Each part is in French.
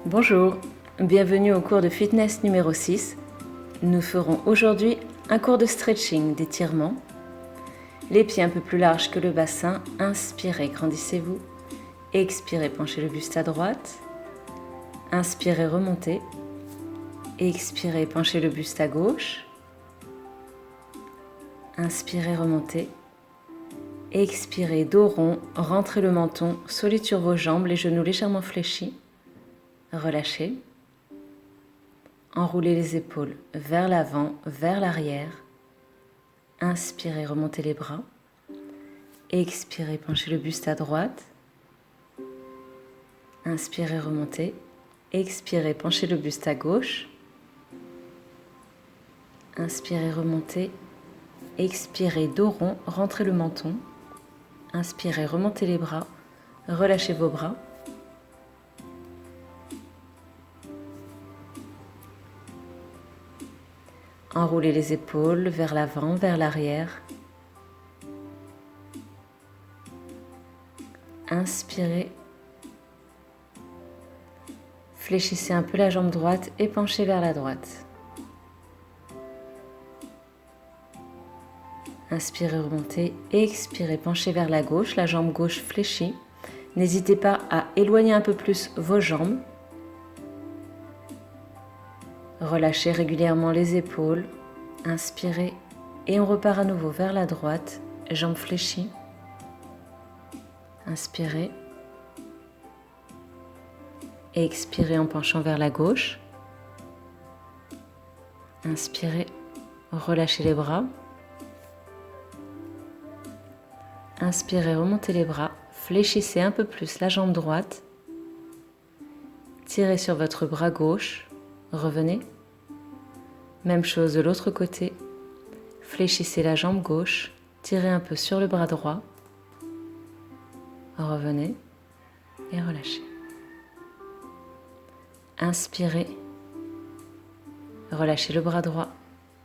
Bonjour, bienvenue au cours de fitness numéro 6. Nous ferons aujourd'hui un cours de stretching, d'étirement. Les pieds un peu plus larges que le bassin, inspirez, grandissez-vous. Expirez, penchez le buste à droite. Inspirez, remontez. Expirez, penchez le buste à gauche. Inspirez, remontez. Expirez, dos rond, rentrez le menton, solide sur vos jambes, les genoux légèrement fléchis. Relâchez. Enroulez les épaules vers l'avant, vers l'arrière. Inspirez, remontez les bras. Expirez, penchez le buste à droite. Inspirez, remontez. Expirez, penchez le buste à gauche. Inspirez, remontez. Expirez, dos rond, rentrez le menton. Inspirez, remontez les bras. Relâchez vos bras. Enroulez les épaules vers l'avant, vers l'arrière. Inspirez. Fléchissez un peu la jambe droite et penchez vers la droite. Inspirez, remontez. Expirez, penchez vers la gauche, la jambe gauche fléchie. N'hésitez pas à éloigner un peu plus vos jambes. Relâchez régulièrement les épaules, inspirez et on repart à nouveau vers la droite, jambes fléchies. Inspirez et expirez en penchant vers la gauche. Inspirez, relâchez les bras. Inspirez, remontez les bras, fléchissez un peu plus la jambe droite. Tirez sur votre bras gauche. Revenez. Même chose de l'autre côté. Fléchissez la jambe gauche, tirez un peu sur le bras droit. Revenez et relâchez. Inspirez. Relâchez le bras droit.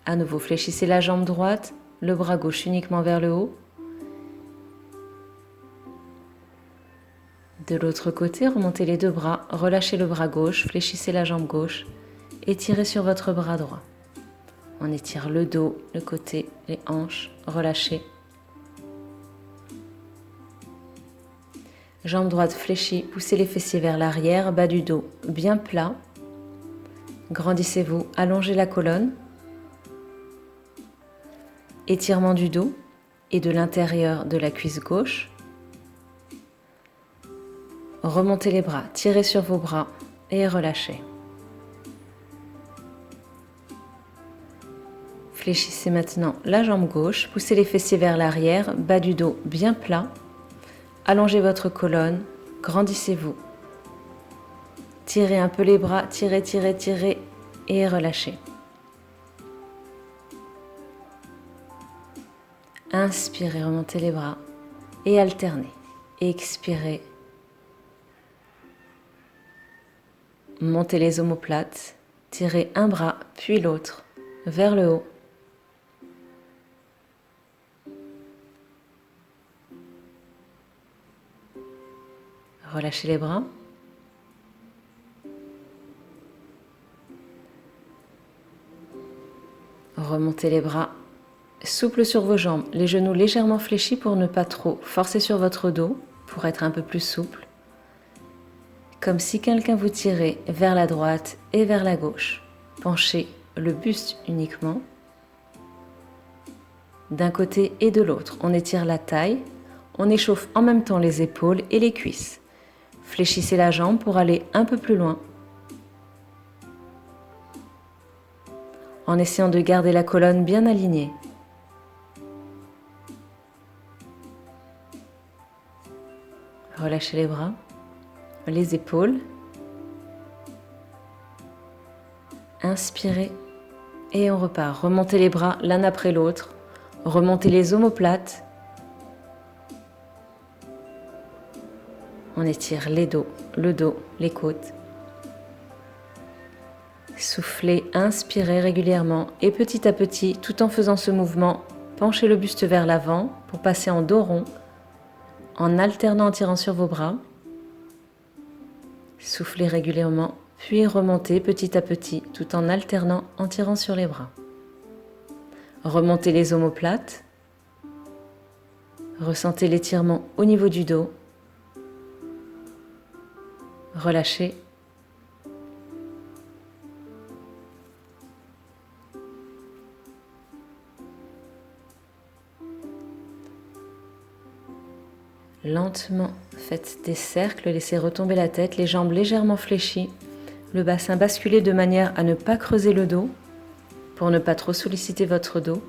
À nouveau, fléchissez la jambe droite, le bras gauche uniquement vers le haut. De l'autre côté, remontez les deux bras, relâchez le bras gauche, fléchissez la jambe gauche. Étirez sur votre bras droit. On étire le dos, le côté, les hanches, relâchez. Jambe droite fléchie, poussez les fessiers vers l'arrière, bas du dos bien plat. Grandissez-vous, allongez la colonne. Étirement du dos et de l'intérieur de la cuisse gauche. Remontez les bras, tirez sur vos bras et relâchez. Fléchissez maintenant la jambe gauche, poussez les fessiers vers l'arrière, bas du dos bien plat. Allongez votre colonne, grandissez-vous. Tirez un peu les bras, tirez, tirez, tirez et relâchez. Inspirez, remontez les bras et alternez. Expirez. Montez les omoplates, tirez un bras puis l'autre vers le haut. Relâchez les bras. Remontez les bras. Souple sur vos jambes, les genoux légèrement fléchis pour ne pas trop forcer sur votre dos, pour être un peu plus souple. Comme si quelqu'un vous tirait vers la droite et vers la gauche. Penchez le buste uniquement. D'un côté et de l'autre, on étire la taille. On échauffe en même temps les épaules et les cuisses. Fléchissez la jambe pour aller un peu plus loin. En essayant de garder la colonne bien alignée. Relâchez les bras, les épaules. Inspirez et on repart. Remontez les bras l'un après l'autre. Remontez les omoplates. On étire les dos, le dos, les côtes. Soufflez, inspirez régulièrement et petit à petit, tout en faisant ce mouvement, penchez le buste vers l'avant pour passer en dos rond, en alternant en tirant sur vos bras. Soufflez régulièrement, puis remontez petit à petit tout en alternant en tirant sur les bras. Remontez les omoplates, ressentez l'étirement au niveau du dos, relâchez. Lentement, faites des cercles, laissez retomber la tête, les jambes légèrement fléchies, le bassin basculé de manière à ne pas creuser le dos, pour ne pas trop solliciter votre dos.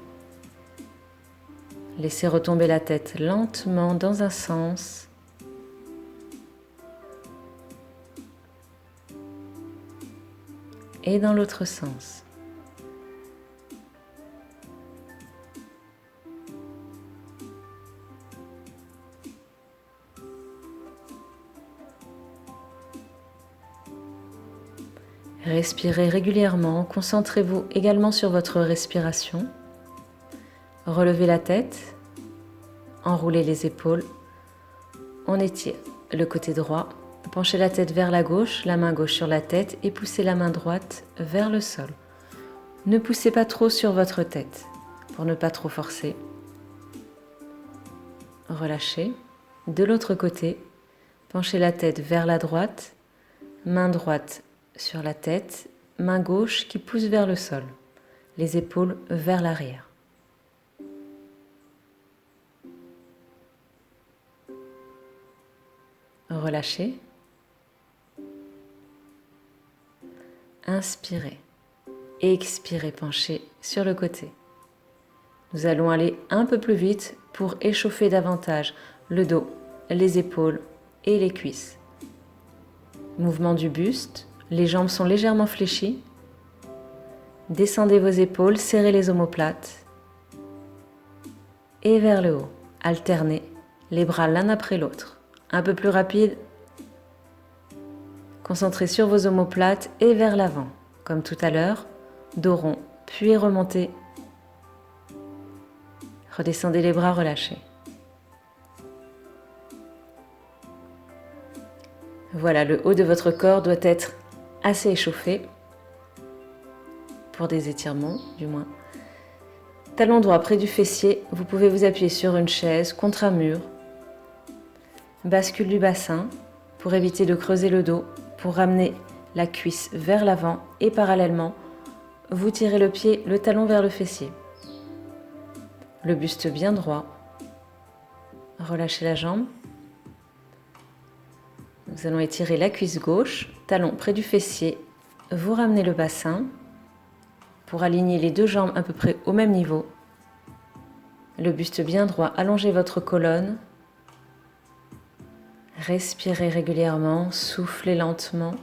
Laissez retomber la tête lentement dans un sens. Et dans l'autre sens. Respirez régulièrement, concentrez-vous également sur votre respiration. Relevez la tête, enroulez les épaules, on étire le côté droit, penchez la tête vers la gauche, la main gauche sur la tête et poussez la main droite vers le sol. Ne poussez pas trop sur votre tête pour ne pas trop forcer. Relâchez. De l'autre côté, penchez la tête vers la droite, main droite sur la tête, main gauche qui pousse vers le sol, les épaules vers l'arrière. Relâchez. Inspirez. Expirez, penchez sur le côté. Nous allons aller un peu plus vite pour échauffer davantage le dos, les épaules et les cuisses. Mouvement du buste. Les jambes sont légèrement fléchies. Descendez vos épaules, serrez les omoplates. Et vers le haut. Alternez les bras l'un après l'autre. Un peu plus rapide. Concentrez sur vos omoplates et vers l'avant. Comme tout à l'heure, dos rond, puis remontez. Redescendez les bras, relâchez. Voilà, le haut de votre corps doit être assez échauffé, pour des étirements du moins. Talon droit près du fessier, vous pouvez vous appuyer sur une chaise, contre un mur. Bascule du bassin pour éviter de creuser le dos, pour ramener la cuisse vers l'avant et parallèlement, vous tirez le pied, le talon vers le fessier. Le buste bien droit. Relâchez la jambe. Nous allons étirer la cuisse gauche, talon près du fessier. Vous ramenez le bassin pour aligner les deux jambes à peu près au même niveau. Le buste bien droit, allongez votre colonne. Respirez régulièrement, soufflez lentement.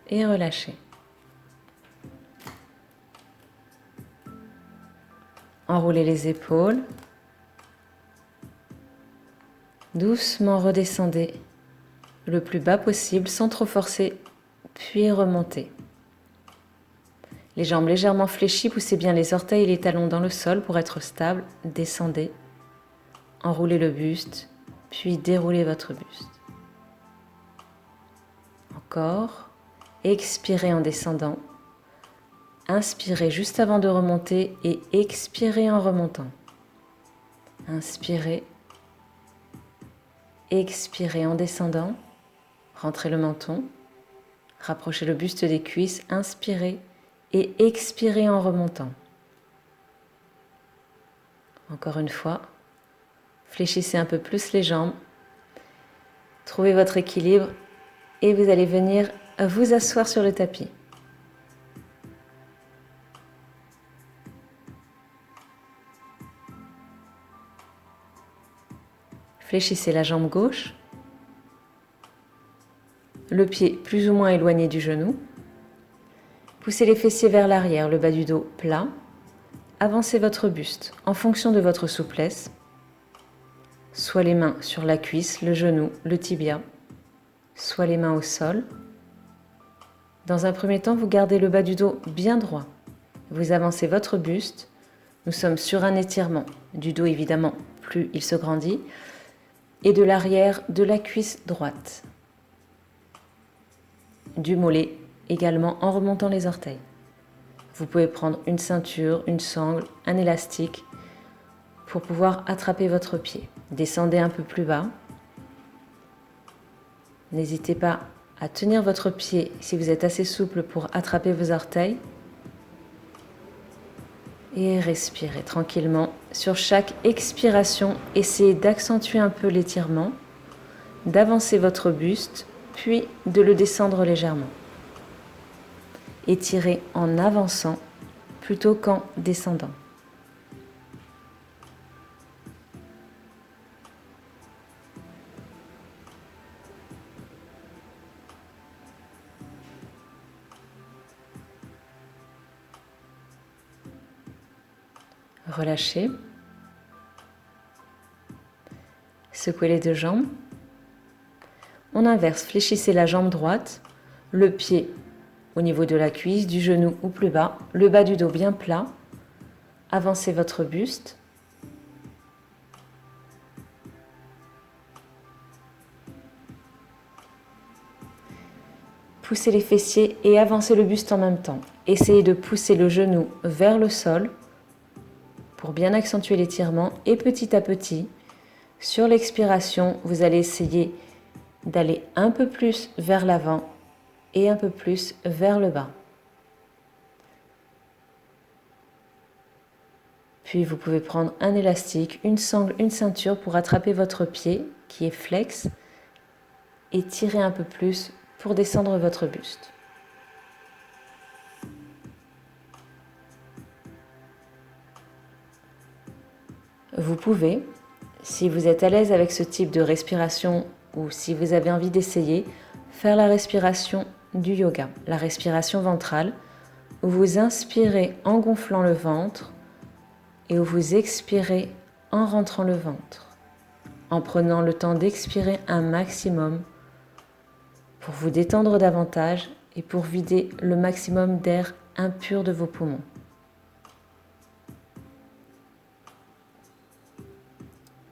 Et relâchez. Enroulez les épaules. Doucement redescendez le plus bas possible sans trop forcer, puis remontez. Les jambes légèrement fléchies, poussez bien les orteils et les talons dans le sol pour être stable. Descendez, enroulez le buste, puis déroulez votre buste. Encore, expirez en descendant. Inspirez juste avant de remonter et expirez en remontant. Inspirez. Expirez en descendant, rentrez le menton, rapprochez le buste des cuisses, inspirez et expirez en remontant. Encore une fois, fléchissez un peu plus les jambes, trouvez votre équilibre et vous allez venir vous asseoir sur le tapis. Fléchissez la jambe gauche, le pied plus ou moins éloigné du genou. Poussez les fessiers vers l'arrière, le bas du dos plat. Avancez votre buste en fonction de votre souplesse. Soit les mains sur la cuisse, le genou, le tibia, soit les mains au sol. Dans un premier temps, vous gardez le bas du dos bien droit. Vous avancez votre buste. Nous sommes sur un étirement du dos évidemment, plus il se grandit. et de l'arrière de la cuisse droite. Du mollet également en remontant les orteils. Vous pouvez prendre une ceinture, une sangle, un élastique pour pouvoir attraper votre pied. Descendez un peu plus bas. N'hésitez pas à tenir votre pied si vous êtes assez souple pour attraper vos orteils. Et respirez tranquillement. Sur chaque expiration, essayez d'accentuer un peu l'étirement, d'avancer votre buste, puis de le descendre légèrement. Étirez en avançant plutôt qu'en descendant. Relâchez. Secouez les deux jambes. On inverse, fléchissez la jambe droite, le pied au niveau de la cuisse, du genou ou plus bas, le bas du dos bien plat. Avancez votre buste. Poussez les fessiers et avancez le buste en même temps. Essayez de pousser le genou vers le sol pour bien accentuer l'étirement et petit à petit, sur l'expiration, vous allez essayer d'aller un peu plus vers l'avant et un peu plus vers le bas. Puis vous pouvez prendre un élastique, une sangle, une ceinture pour attraper votre pied qui est flex et tirer un peu plus pour descendre votre buste. Vous pouvez, si vous êtes à l'aise avec ce type de respiration ou si vous avez envie d'essayer, faire la respiration du yoga, la respiration ventrale, où vous inspirez en gonflant le ventre et où vous expirez en rentrant le ventre, en prenant le temps d'expirer un maximum pour vous détendre davantage et pour vider le maximum d'air impur de vos poumons.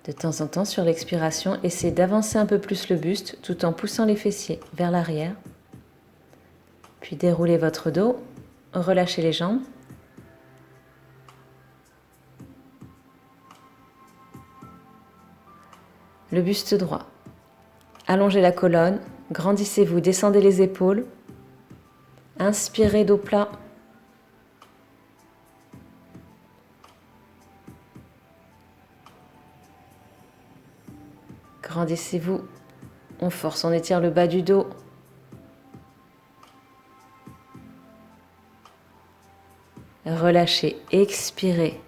De temps en temps, sur l'expiration, essayez d'avancer un peu plus le buste tout en poussant les fessiers vers l'arrière. Puis déroulez votre dos, relâchez les jambes. Le buste droit. Allongez la colonne, grandissez-vous, descendez les épaules. Inspirez dos plat. Grandissez-vous, on force, on étire le bas du dos. Relâchez, expirez,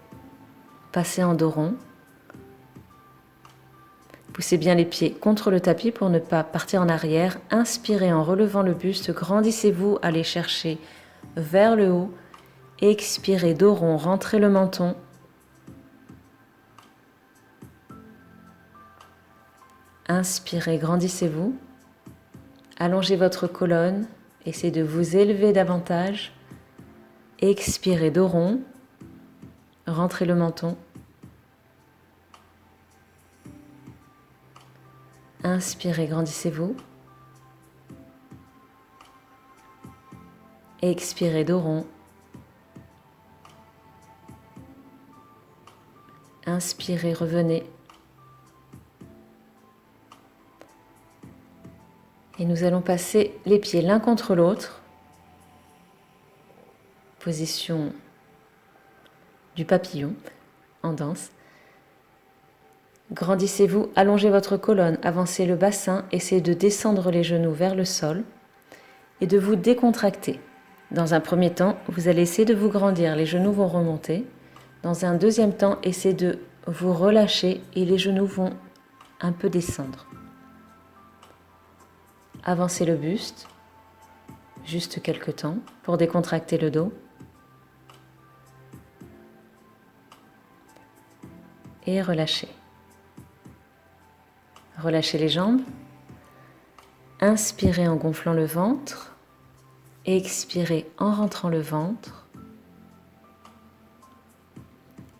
passez en dos rond. Poussez bien les pieds contre le tapis pour ne pas partir en arrière. Inspirez en relevant le buste, grandissez-vous, allez chercher vers le haut. Expirez, dos rond, rentrez le menton. Inspirez, grandissez-vous. Allongez votre colonne, essayez de vous élever davantage. Expirez, dos rond. Rentrez le menton. Inspirez, grandissez-vous. Expirez, dos rond. Inspirez, revenez. Et nous allons passer les pieds l'un contre l'autre. Position du papillon en danse. Grandissez-vous, allongez votre colonne, avancez le bassin, essayez de descendre les genoux vers le sol et de vous décontracter. Dans un premier temps, vous allez essayer de vous grandir, les genoux vont remonter. Dans un deuxième temps, essayez de vous relâcher et les genoux vont un peu descendre. Avancez le buste, juste quelques temps pour décontracter le dos. Et relâchez. Relâchez les jambes. Inspirez en gonflant le ventre. Expirez en rentrant le ventre.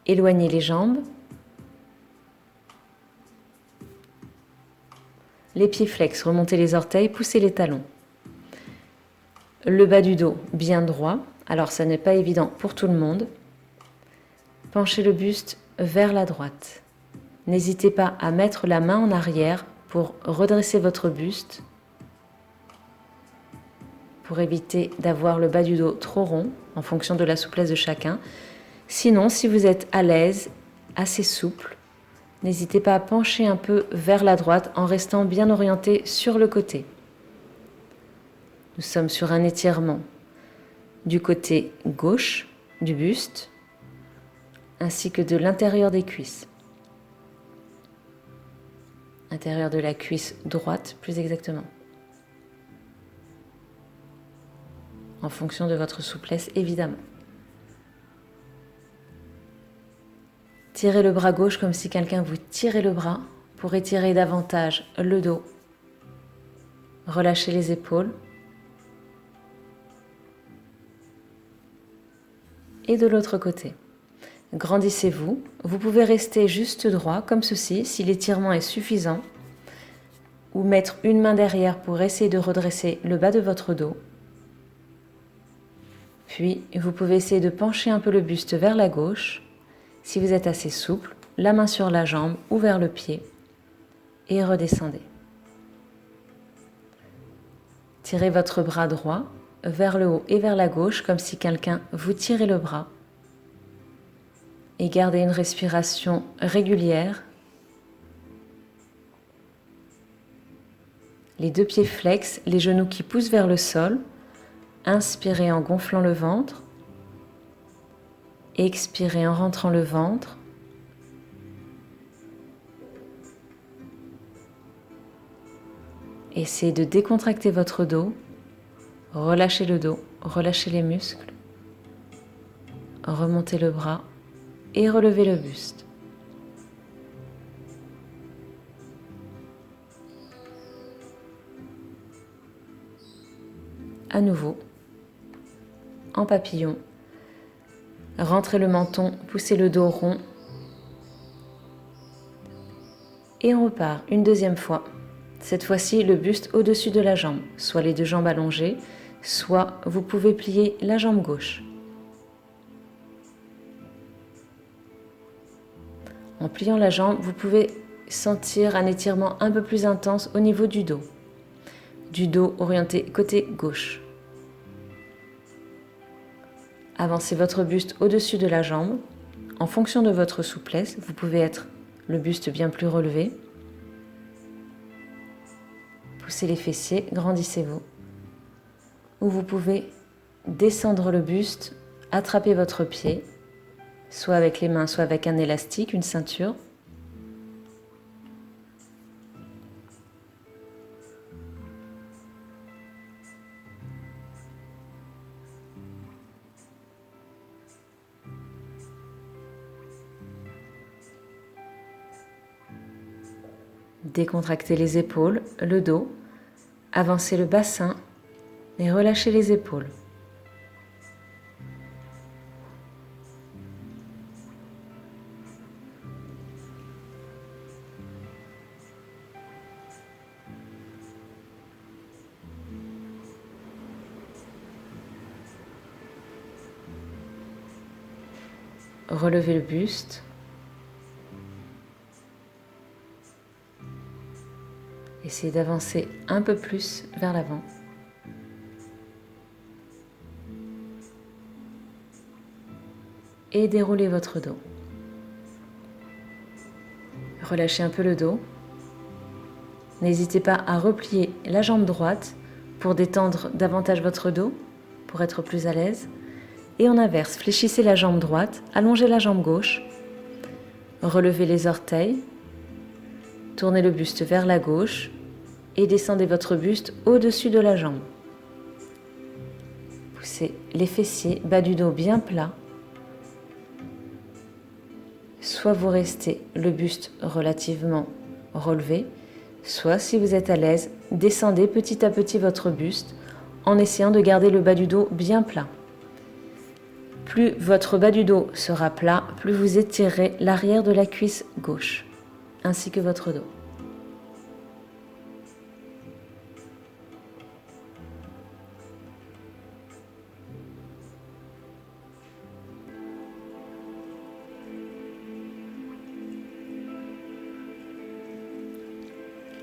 Éloignez les jambes. Les pieds flex, remontez les orteils, poussez les talons. Le bas du dos bien droit, alors ça n'est pas évident pour tout le monde. Penchez le buste vers la droite. N'hésitez pas à mettre la main en arrière pour redresser votre buste, pour éviter d'avoir le bas du dos trop rond en fonction de la souplesse de chacun. Sinon, si vous êtes à l'aise, assez souple, n'hésitez pas à pencher un peu vers la droite en restant bien orienté sur le côté. Nous sommes sur un étirement du côté gauche du buste ainsi que de l'intérieur des cuisses. Intérieur de la cuisse droite, plus exactement. En fonction de votre souplesse, évidemment. Tirez le bras gauche comme si quelqu'un vous tirait le bras pour étirer davantage le dos. Relâchez les épaules. Et de l'autre côté. Grandissez-vous. Vous pouvez rester juste droit comme ceci si l'étirement est suffisant. Ou mettre une main derrière pour essayer de redresser le bas de votre dos. Puis, vous pouvez essayer de pencher un peu le buste vers la gauche. Si vous êtes assez souple, la main sur la jambe ou vers le pied. Et redescendez. Tirez votre bras droit vers le haut et vers la gauche comme si quelqu'un vous tirait le bras. Et gardez une respiration régulière. Les deux pieds flex, les genoux qui poussent vers le sol. Inspirez en gonflant le ventre. Expirez en rentrant le ventre. Essayez de décontracter votre dos. Relâchez le dos, relâchez les muscles. Remontez le bras et relevez le buste. À nouveau, en papillon. Rentrez le menton, poussez le dos rond. Et on repart une deuxième fois. Cette fois-ci, le buste au-dessus de la jambe, soit les deux jambes allongées, soit vous pouvez plier la jambe gauche. En pliant la jambe, vous pouvez sentir un étirement un peu plus intense au niveau du dos. Du dos orienté côté gauche. Avancez votre buste au-dessus de la jambe. En fonction de votre souplesse, vous pouvez être le buste bien plus relevé. Poussez les fessiers, grandissez-vous. Ou vous pouvez descendre le buste, attraper votre pied, soit avec les mains, soit avec un élastique, une ceinture. Décontractez les épaules, le dos, avancez le bassin et relâchez les épaules. Relevez le buste. Essayez d'avancer un peu plus vers l'avant. Et déroulez votre dos. Relâchez un peu le dos. N'hésitez pas à replier la jambe droite pour détendre davantage votre dos, pour être plus à l'aise. Et en inverse, fléchissez la jambe droite, allongez la jambe gauche, relevez les orteils, tournez le buste vers la gauche et descendez votre buste au-dessus de la jambe. Poussez les fessiers, bas du dos bien plat. Soit vous restez le buste relativement relevé, soit si vous êtes à l'aise, descendez petit à petit votre buste en essayant de garder le bas du dos bien plat. Plus votre bas du dos sera plat, plus vous étirerez l'arrière de la cuisse gauche, ainsi que votre dos.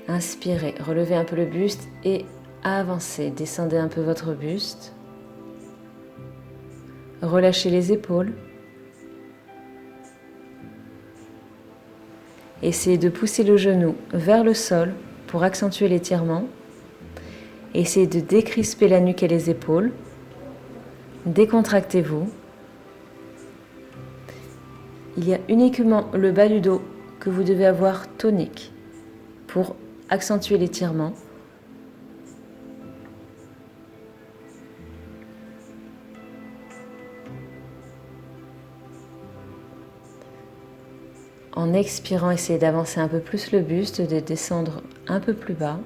Inspirez, relevez un peu le buste et avancez. Descendez un peu votre buste. Relâchez les épaules. Essayez de pousser le genou vers le sol pour accentuer l'étirement. Essayez de décrisper la nuque et les épaules. Décontractez-vous. Il y a uniquement le bas du dos que vous devez avoir tonique pour accentuer l'étirement. En expirant, essayez d'avancer un peu plus le buste, de descendre un peu plus bas.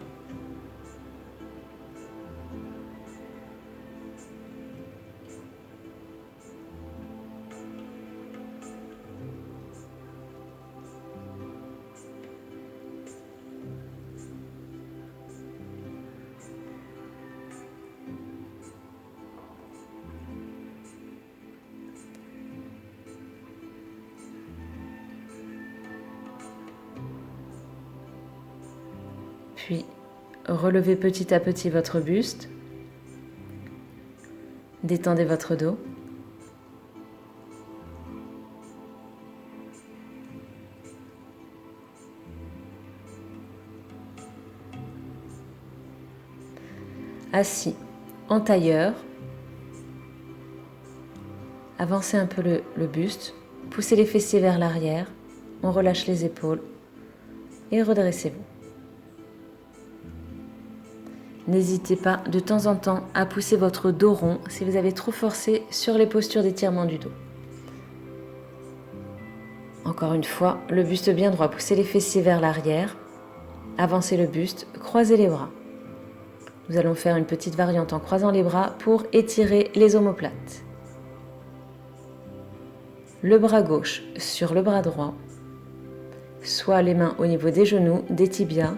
Puis, relevez petit à petit votre buste. Détendez votre dos. Assis en tailleur. Avancez un peu le buste. Poussez les fessiers vers l'arrière. On relâche les épaules. Et redressez-vous. N'hésitez pas de temps en temps à pousser votre dos rond si vous avez trop forcé sur les postures d'étirement du dos. Encore une fois, le buste bien droit, poussez les fessiers vers l'arrière, avancez le buste, croisez les bras. Nous allons faire une petite variante en croisant les bras pour étirer les omoplates. Le bras gauche sur le bras droit, soit les mains au niveau des genoux, des tibias,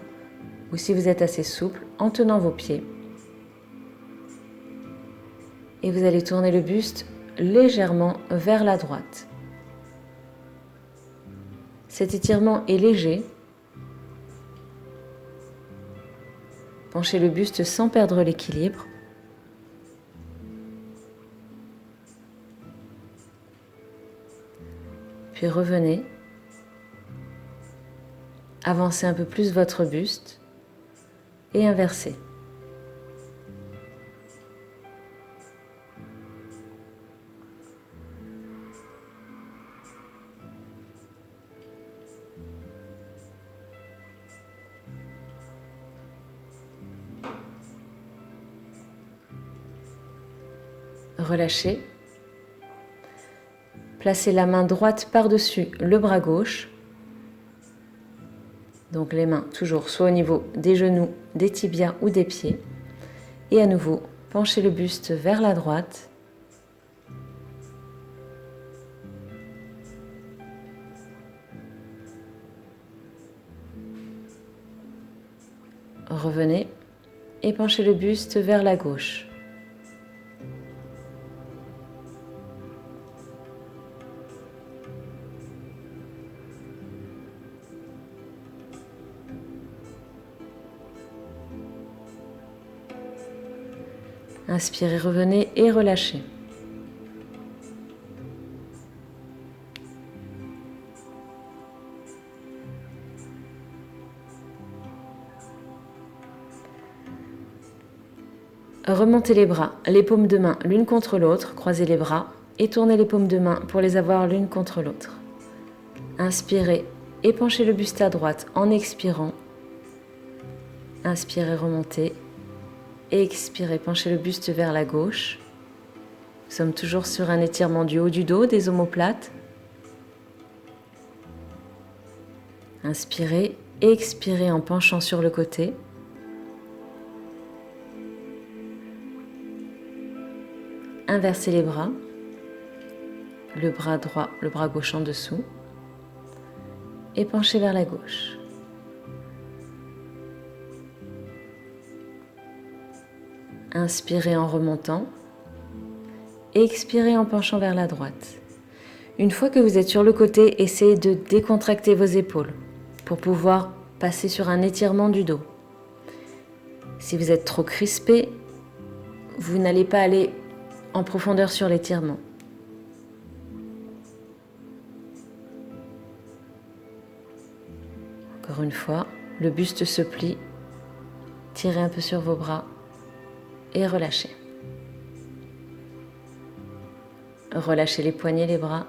ou si vous êtes assez souple, en tenant vos pieds. Et vous allez tourner le buste légèrement vers la droite. Cet étirement est léger. Penchez le buste sans perdre l'équilibre. Puis revenez. Avancez un peu plus votre buste. Et inversez. Relâchez. Placez la main droite par-dessus le bras gauche. Donc les mains toujours soit au niveau des genoux, des tibias ou des pieds. Et à nouveau, penchez le buste vers la droite. Revenez et penchez le buste vers la gauche. Inspirez, revenez et relâchez. Remontez les bras, les paumes de main l'une contre l'autre, croisez les bras et tournez les paumes de main pour les avoir l'une contre l'autre. Inspirez et penchez le buste à droite en expirant. Inspirez, remontez. Expirez, penchez le buste vers la gauche. Nous sommes toujours sur un étirement du haut du dos, des omoplates. Inspirez, expirez en penchant sur le côté. Inversez les bras. Le bras droit, le bras gauche en dessous. Et penchez vers la gauche. Inspirez en remontant. Expirez en penchant vers la droite. Une fois que vous êtes sur le côté, essayez de décontracter vos épaules pour pouvoir passer sur un étirement du dos. Si vous êtes trop crispé, vous n'allez pas aller en profondeur sur l'étirement. Encore une fois, le buste se plie, tirez un peu sur vos bras et relâchez. Relâchez les poignets, les bras.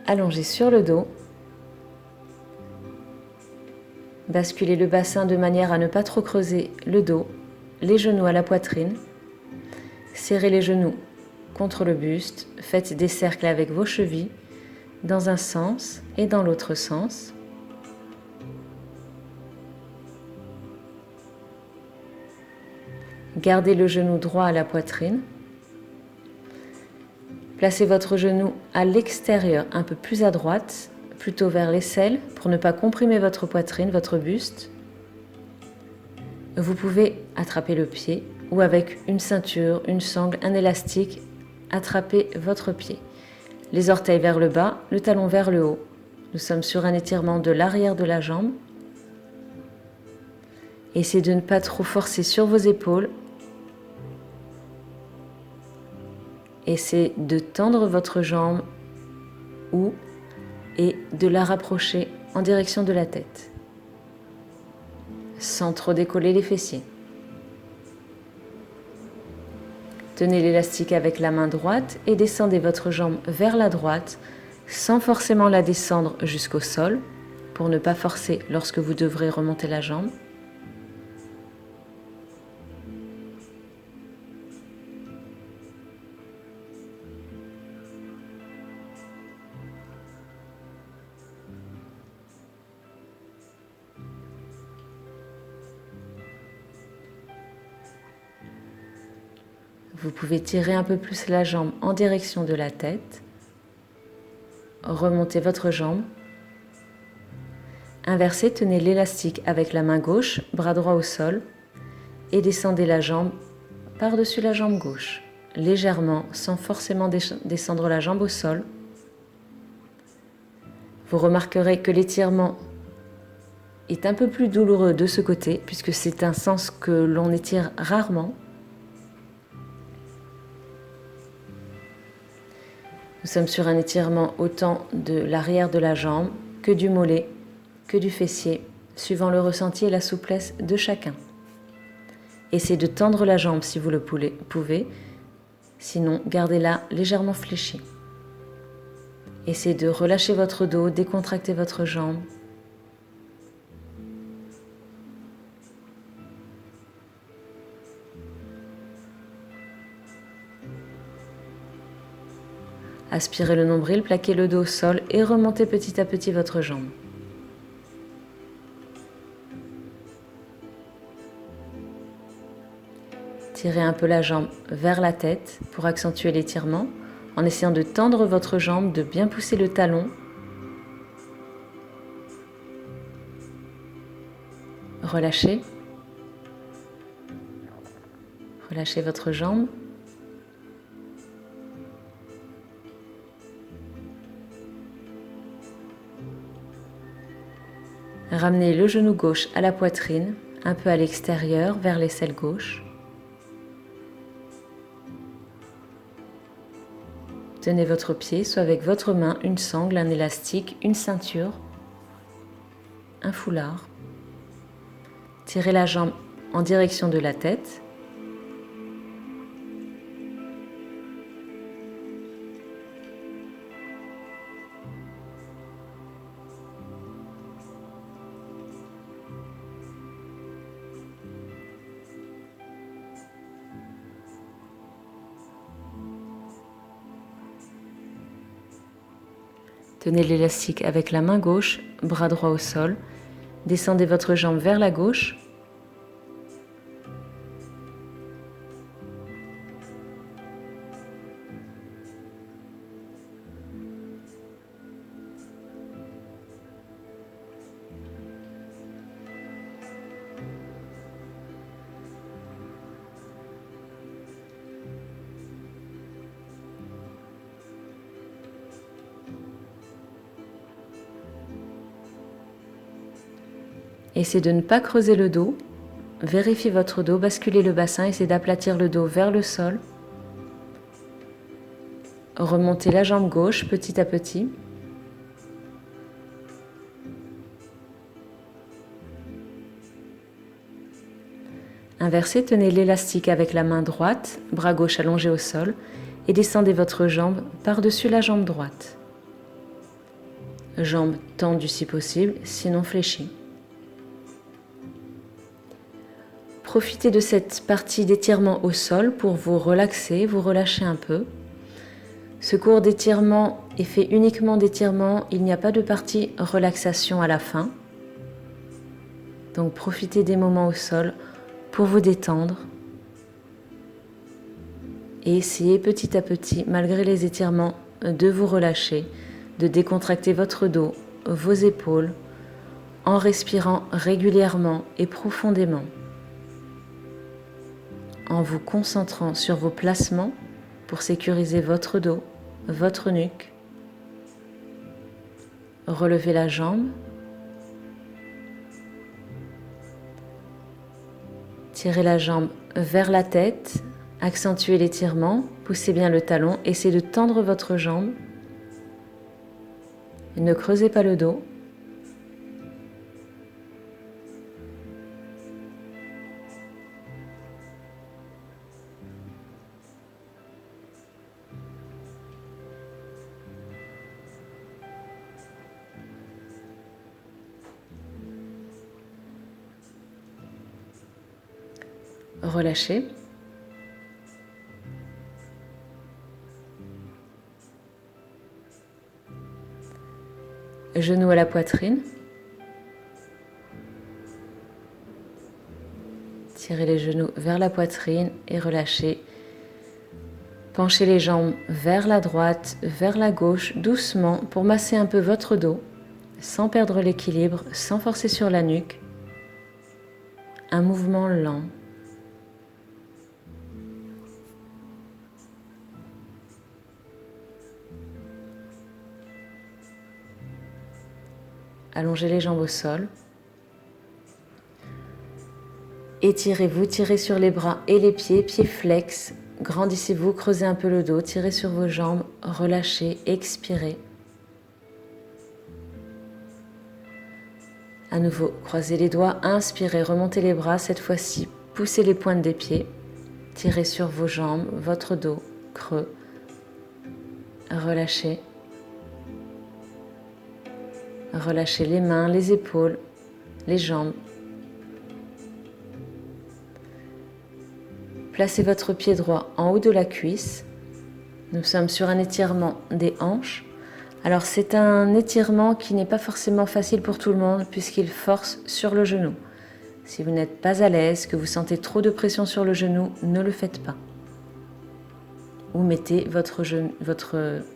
Allongez sur le dos. Basculez le bassin de manière à ne pas trop creuser le dos, les genoux à la poitrine. Serrez les genoux contre le buste. Faites des cercles avec vos chevilles dans un sens et dans l'autre sens. Gardez le genou droit à la poitrine. Placez votre genou à l'extérieur, un peu plus à droite, plutôt vers l'aisselle, pour ne pas comprimer votre poitrine, votre buste. Vous pouvez attraper le pied ou avec une ceinture, une sangle, un élastique, attraper votre pied. Les orteils vers le bas, le talon vers le haut. Nous sommes sur un étirement de l'arrière de la jambe. Essayez de ne pas trop forcer sur vos épaules. Essayez de tendre votre jambe et de la rapprocher en direction de la tête, sans trop décoller les fessiers. Tenez l'élastique avec la main droite et descendez votre jambe vers la droite sans forcément la descendre jusqu'au sol pour ne pas forcer lorsque vous devrez remonter la jambe. Vous pouvez tirer un peu plus la jambe en direction de la tête. Remontez votre jambe. Inversez, tenez l'élastique avec la main gauche, bras droit au sol, et descendez la jambe par-dessus la jambe gauche, légèrement, sans forcément descendre la jambe au sol. Vous remarquerez que l'étirement est un peu plus douloureux de ce côté, puisque c'est un sens que l'on étire rarement. Nous sommes sur un étirement autant de l'arrière de la jambe que du mollet, que du fessier, suivant le ressenti et la souplesse de chacun. Essayez de tendre la jambe si vous le pouvez, sinon gardez-la légèrement fléchie. Essayez de relâcher votre dos, décontracter votre jambe. Aspirez le nombril, plaquez le dos au sol et remontez petit à petit votre jambe. Tirez un peu la jambe vers la tête pour accentuer l'étirement en essayant de tendre votre jambe, de bien pousser le talon. Relâchez. Relâchez votre jambe. Ramenez le genou gauche à la poitrine, un peu à l'extérieur, vers l'aisselle gauche. Tenez votre pied, soit avec votre main, une sangle, un élastique, une ceinture, un foulard. Tirez la jambe en direction de la tête. Tenez l'élastique avec la main gauche, bras droit au sol. Descendez votre jambe vers la gauche. Essayez de ne pas creuser le dos. Vérifiez votre dos, basculez le bassin, essayez d'aplatir le dos vers le sol. Remontez la jambe gauche petit à petit. Inversez, tenez l'élastique avec la main droite, bras gauche allongé au sol et descendez votre jambe par-dessus la jambe droite. Jambe tendue si possible, sinon fléchie. Profitez de cette partie d'étirement au sol pour vous relaxer, vous relâcher un peu. Ce cours d'étirement est fait uniquement d'étirement, il n'y a pas de partie relaxation à la fin. Donc profitez des moments au sol pour vous détendre et essayez petit à petit, malgré les étirements, de vous relâcher, de décontracter votre dos, vos épaules, en respirant régulièrement et profondément, en vous concentrant sur vos placements pour sécuriser votre dos, votre nuque. Relevez la jambe. Tirez la jambe vers la tête, accentuez l'étirement, poussez bien le talon, essayez de tendre votre jambe. Ne creusez pas le dos. Relâchez. Genoux à la poitrine. Tirez les genoux vers la poitrine et relâchez. Penchez les jambes vers la droite, vers la gauche, doucement pour masser un peu votre dos, sans perdre l'équilibre, sans forcer sur la nuque. Un mouvement lent. Allongez les jambes au sol. Étirez-vous, tirez sur les bras et les pieds, pieds flex. Grandissez-vous, creusez un peu le dos, tirez sur vos jambes, relâchez, expirez. À nouveau, croisez les doigts, inspirez, remontez les bras, cette fois-ci, poussez les pointes des pieds, tirez sur vos jambes, votre dos, creux, relâchez. Relâchez les mains, les épaules, les jambes. Placez votre pied droit en haut de la cuisse. Nous sommes sur un étirement des hanches. Alors c'est un étirement qui n'est pas forcément facile pour tout le monde puisqu'il force sur le genou. Si vous n'êtes pas à l'aise, que vous sentez trop de pression sur le genou, ne le faites pas. Ou mettez votre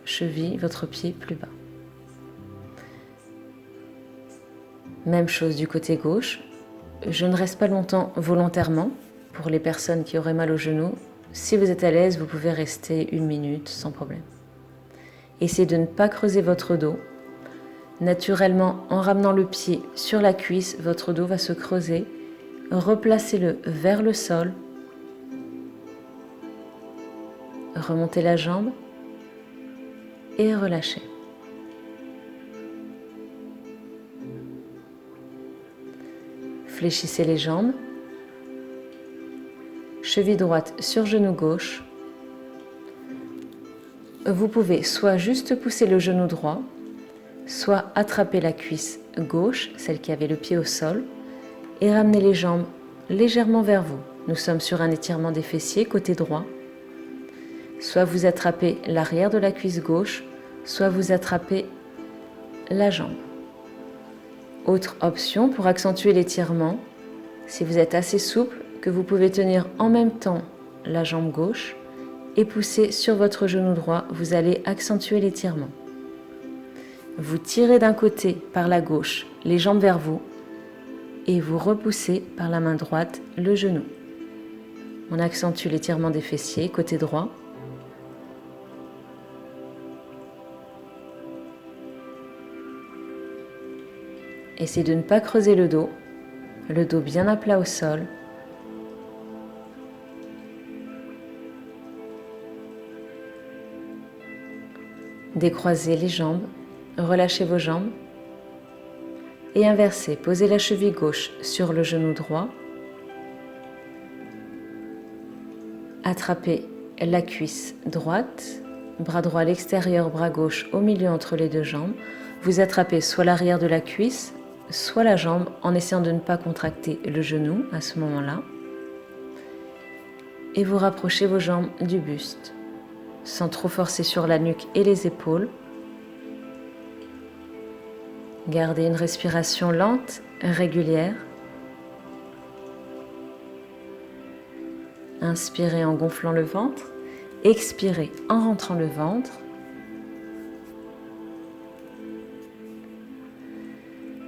cheville, votre pied plus bas. Même chose du côté gauche. Je ne reste pas longtemps volontairement pour les personnes qui auraient mal au genou. Si vous êtes à l'aise, vous pouvez rester 1 minute sans problème. Essayez de ne pas creuser votre dos. Naturellement, en ramenant le pied sur la cuisse, votre dos va se creuser. Replacez-le vers le sol. Remontez la jambe et relâchez. Fléchissez les jambes. Cheville droite sur genou gauche. Vous pouvez soit juste pousser le genou droit, soit attraper la cuisse gauche, celle qui avait le pied au sol, et ramener les jambes légèrement vers vous. Nous sommes sur un étirement des fessiers côté droit. Soit vous attrapez l'arrière de la cuisse gauche, soit vous attrapez la jambe. Autre option pour accentuer l'étirement, si vous êtes assez souple, que vous pouvez tenir en même temps la jambe gauche et pousser sur votre genou droit, vous allez accentuer l'étirement. Vous tirez d'un côté par la gauche les jambes vers vous et vous repoussez par la main droite le genou. On accentue l'étirement des fessiers côté droit. Essayez de ne pas creuser le dos. le dos bien à plat au sol. Décroisez les jambes, relâchez vos jambes et inversez. Posez la cheville gauche sur le genou droit. Attrapez la cuisse droite, bras droit à l'extérieur, bras gauche au milieu entre les deux jambes. Vous attrapez soit l'arrière de la cuisse, soit la jambe en essayant de ne pas contracter le genou à ce moment-là. Et vous rapprochez vos jambes du buste, sans trop forcer sur la nuque et les épaules. Gardez une respiration lente, régulière. Inspirez en gonflant le ventre, expirez en rentrant le ventre.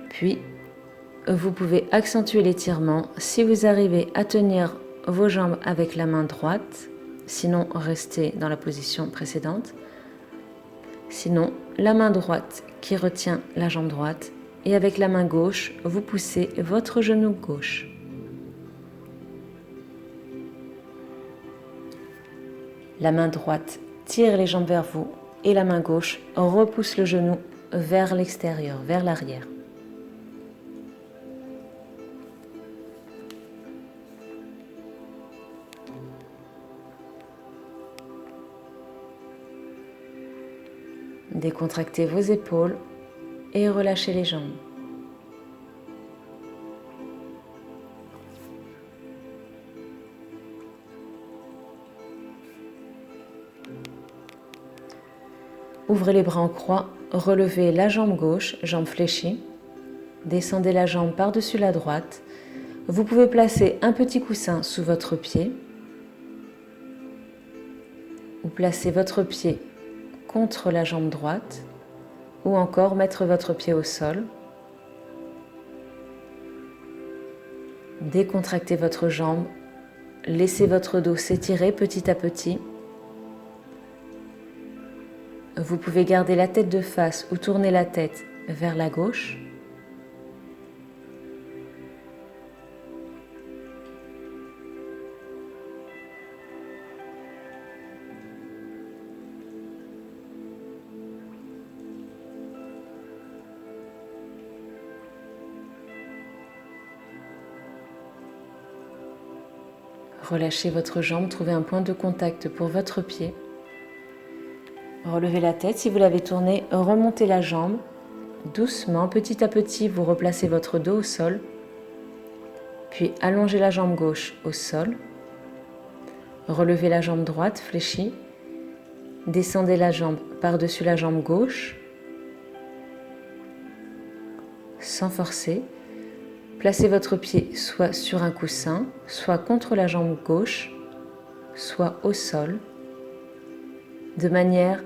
Puis, vous pouvez accentuer l'étirement si vous arrivez à tenir vos jambes avec la main droite, sinon restez dans la position précédente. Sinon, la main droite qui retient la jambe droite et avec la main gauche, vous poussez votre genou gauche. La main droite tire les jambes vers vous et la main gauche repousse le genou vers l'extérieur, vers l'arrière. Décontractez vos épaules et relâchez les jambes. Ouvrez les bras en croix, relevez la jambe gauche, jambe fléchie. Descendez la jambe par-dessus la droite. Vous pouvez placer un petit coussin sous votre pied ou placer votre pied contre la jambe droite ou encore mettre votre pied au sol. Décontractez votre jambe, laissez votre dos s'étirer petit à petit. Vous pouvez garder la tête de face ou tourner la tête vers la gauche. Relâchez votre jambe, trouvez un point de contact pour votre pied. Relevez la tête, si vous l'avez tournée, remontez la jambe. Doucement, petit à petit, vous replacez votre dos au sol. Puis allongez la jambe gauche au sol. Relevez la jambe droite fléchie. Descendez la jambe par-dessus la jambe gauche. Sans forcer. Placez votre pied soit sur un coussin, soit contre la jambe gauche, soit au sol, de manière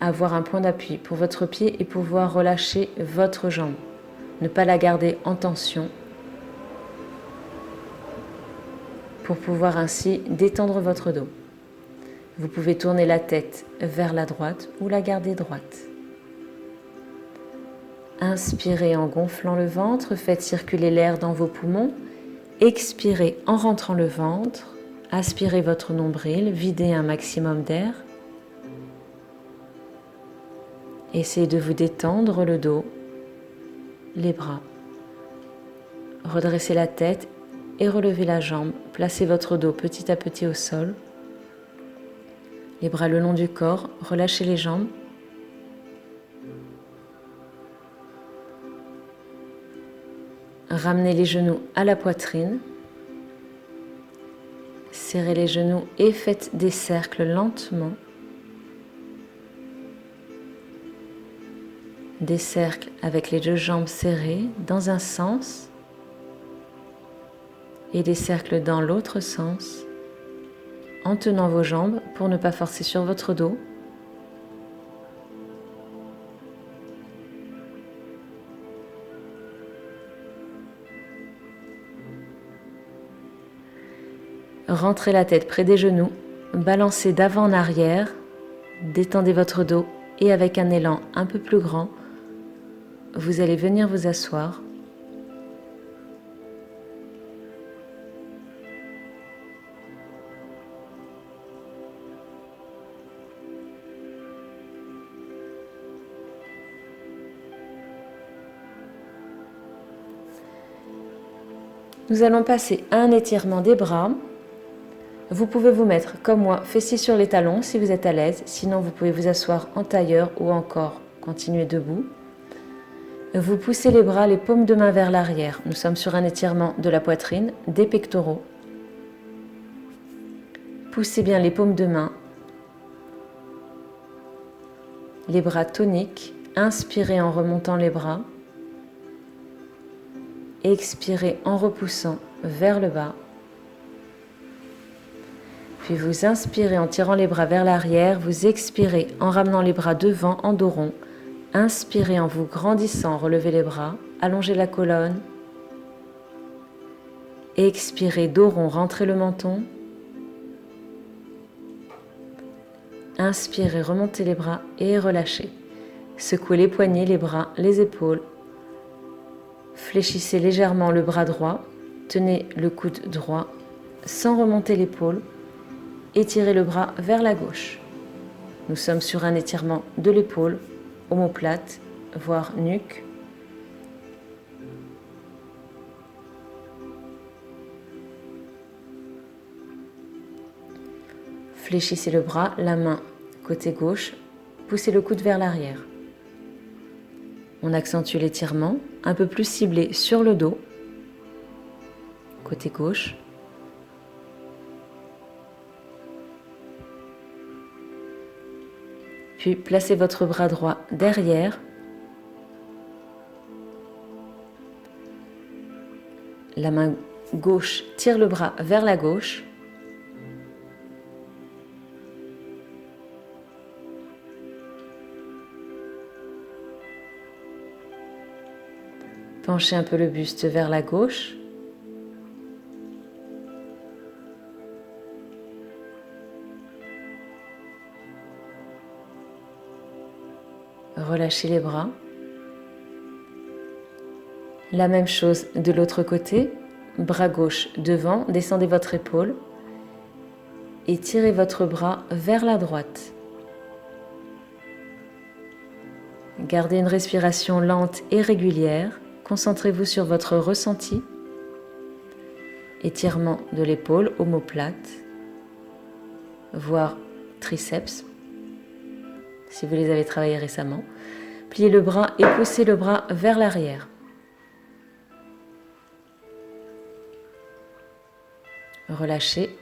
à avoir un point d'appui pour votre pied et pouvoir relâcher votre jambe. Ne pas la garder en tension pour pouvoir ainsi détendre votre dos. Vous pouvez tourner la tête vers la droite ou la garder droite. Inspirez en gonflant le ventre, faites circuler l'air dans vos poumons. Expirez en rentrant le ventre, aspirez votre nombril, videz un maximum d'air. Essayez de vous détendre le dos, les bras. Redressez la tête et relevez la jambe. Placez votre dos petit à petit au sol. Les bras le long du corps, relâchez les jambes. Ramenez les genoux à la poitrine. Serrez les genoux et faites des cercles lentement. Des cercles avec les deux jambes serrées dans un sens et des cercles dans l'autre sens en tenant vos jambes pour ne pas forcer sur votre dos. Rentrez la tête près des genoux, balancez d'avant en arrière, détendez votre dos et avec un élan un peu plus grand, vous allez venir vous asseoir. Nous allons passer à un étirement des bras. Vous pouvez vous mettre, comme moi, fessiers sur les talons si vous êtes à l'aise. Sinon, vous pouvez vous asseoir en tailleur ou encore continuer debout. Vous poussez les bras, les paumes de main vers l'arrière. Nous sommes sur un étirement de la poitrine, des pectoraux. Poussez bien les paumes de main. Les bras toniques. Inspirez en remontant les bras. Expirez en repoussant vers le bas. Puis vous inspirez en tirant les bras vers l'arrière. Vous expirez en ramenant les bras devant en dos rond. Inspirez en vous grandissant, relevez les bras, allongez la colonne. Expirez, dos rond, rentrez le menton. Inspirez, remontez les bras et relâchez. Secouez les poignets, les bras, les épaules. Fléchissez légèrement le bras droit. Tenez le coude droit sans remonter l'épaule. Étirez le bras vers la gauche. Nous sommes sur un étirement de l'épaule, omoplate, voire nuque. Fléchissez le bras, la main côté gauche, poussez le coude vers l'arrière. On accentue l'étirement, un peu plus ciblé sur le dos, côté gauche. Puis placez votre bras droit derrière. La main gauche tire le bras vers la gauche. Penchez un peu le buste vers la gauche. Relâchez les bras. La même chose de l'autre côté. Bras gauche devant, descendez votre épaule et tirez votre bras vers la droite. Gardez une respiration lente et régulière. Concentrez-vous sur votre ressenti. Étirement de l'épaule, omoplate, voire triceps, si vous les avez travaillés récemment. Pliez le bras et poussez le bras vers l'arrière. Relâchez.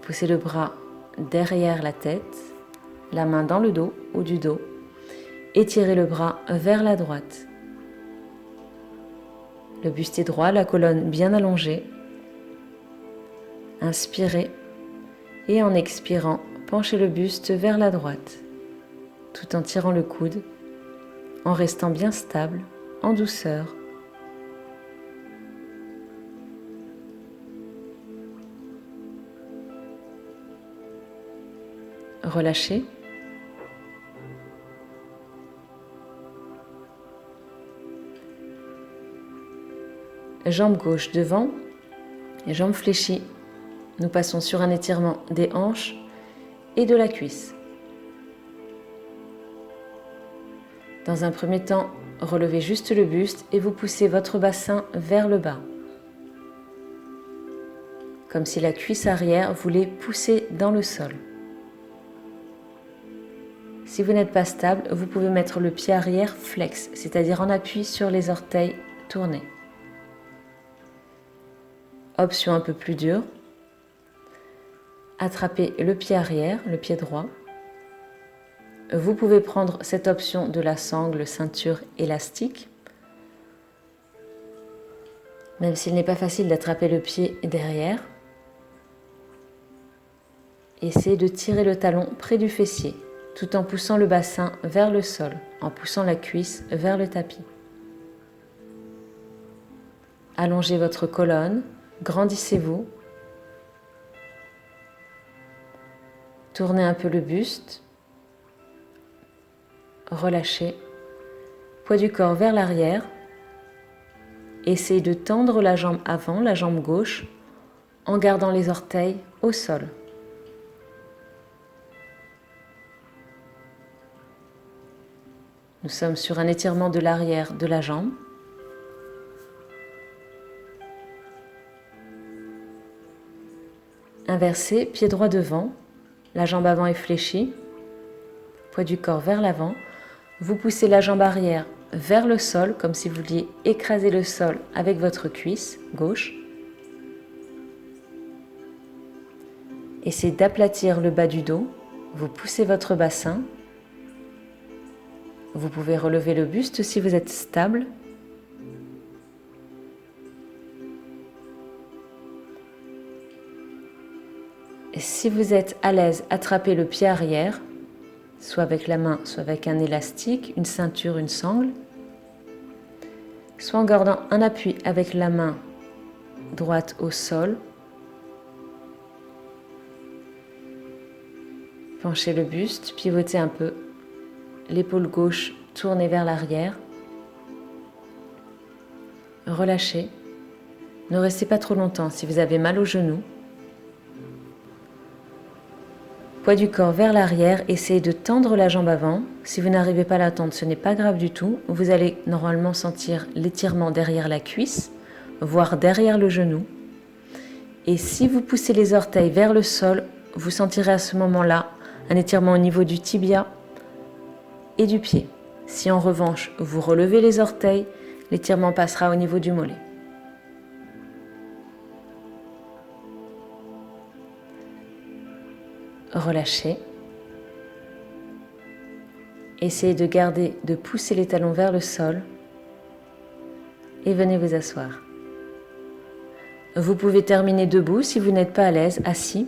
Poussez le bras derrière la tête, la main dans le dos ou du dos. Étirez le bras vers la droite. Le buste est droit, la colonne bien allongée. Inspirez et en expirant, penchez le buste vers la droite, tout en tirant le coude, en restant bien stable, en douceur. Relâchez. Jambe gauche devant, et jambes fléchies. Nous passons sur un étirement des hanches et de la cuisse. Dans un premier temps, relevez juste le buste et vous poussez votre bassin vers le bas. Comme si la cuisse arrière voulait pousser dans le sol. Si vous n'êtes pas stable, vous pouvez mettre le pied arrière flex, c'est-à-dire en appui sur les orteils tournés. Option un peu plus dure. Attrapez le pied arrière, le pied droit. Vous pouvez prendre cette option de la sangle ceinture élastique. Même s'il n'est pas facile d'attraper le pied derrière. Essayez de tirer le talon près du fessier, tout en poussant le bassin vers le sol, en poussant la cuisse vers le tapis. Allongez votre colonne. Grandissez-vous. Tournez un peu le buste. Relâchez. Poids du corps vers l'arrière. Essayez de tendre la jambe avant, la jambe gauche, en gardant les orteils au sol. Nous sommes sur un étirement de l'arrière de la jambe. Inversé, pied droit devant, la jambe avant est fléchie, poids du corps vers l'avant. Vous poussez la jambe arrière vers le sol, comme si vous vouliez écraser le sol avec votre cuisse gauche. Essayez d'aplatir le bas du dos. Vous poussez votre bassin. Vous pouvez relever le buste si vous êtes stable. Et si vous êtes à l'aise, attrapez le pied arrière, soit avec la main, soit avec un élastique, une ceinture, une sangle, soit en gardant un appui avec la main droite au sol. Penchez le buste, pivotez un peu, l'épaule gauche tournée vers l'arrière. Relâchez. Ne restez pas trop longtemps si vous avez mal au genou. Poids du corps vers l'arrière, essayez de tendre la jambe avant. Si vous n'arrivez pas à la tendre, ce n'est pas grave du tout. Vous allez normalement sentir l'étirement derrière la cuisse, voire derrière le genou. Et si vous poussez les orteils vers le sol, vous sentirez à ce moment-là un étirement au niveau du tibia et du pied. Si en revanche, vous relevez les orteils, l'étirement passera au niveau du mollet. Relâchez. Essayez de pousser les talons vers le sol et venez vous asseoir. Vous pouvez terminer debout si vous n'êtes pas à l'aise, assis.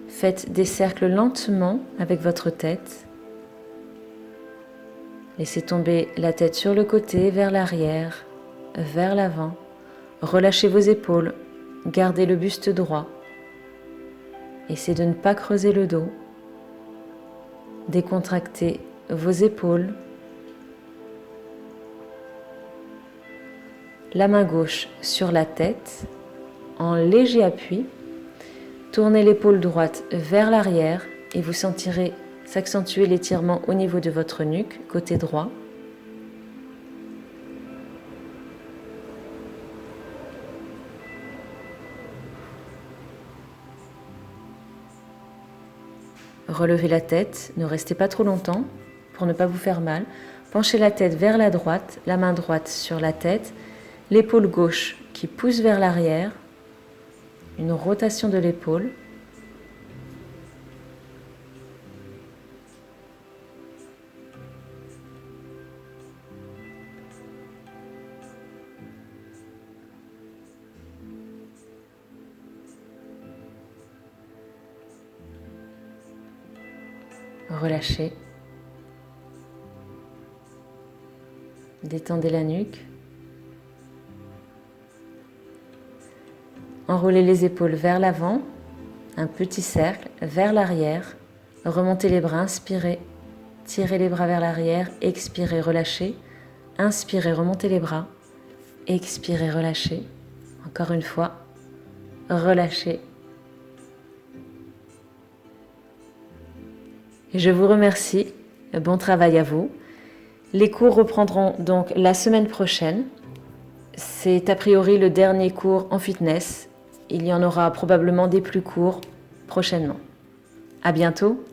Faites des cercles lentement avec votre tête. Laissez tomber la tête sur le côté, vers l'arrière, vers l'avant. Relâchez vos épaules, gardez le buste droit. Essayez de ne pas creuser le dos. Décontractez vos épaules. La main gauche sur la tête, en léger appui. Tournez l'épaule droite vers l'arrière et vous sentirez s'accentuer l'étirement au niveau de votre nuque, côté droit. Relevez la tête, ne restez pas trop longtemps pour ne pas vous faire mal. Penchez la tête vers la droite, la main droite sur la tête, l'épaule gauche qui pousse vers l'arrière, une rotation de l'épaule. Relâchez. Détendez la nuque. Enroulez les épaules vers l'avant, un petit cercle vers l'arrière. Remontez les bras, inspirez, tirez les bras vers l'arrière, expirez, relâchez. Inspirez, remontez les bras, expirez, relâchez. Encore une fois, relâchez. Je vous remercie, bon travail à vous. Les cours reprendront donc la semaine prochaine. C'est a priori le dernier cours en fitness. Il y en aura probablement des plus courts prochainement. À bientôt.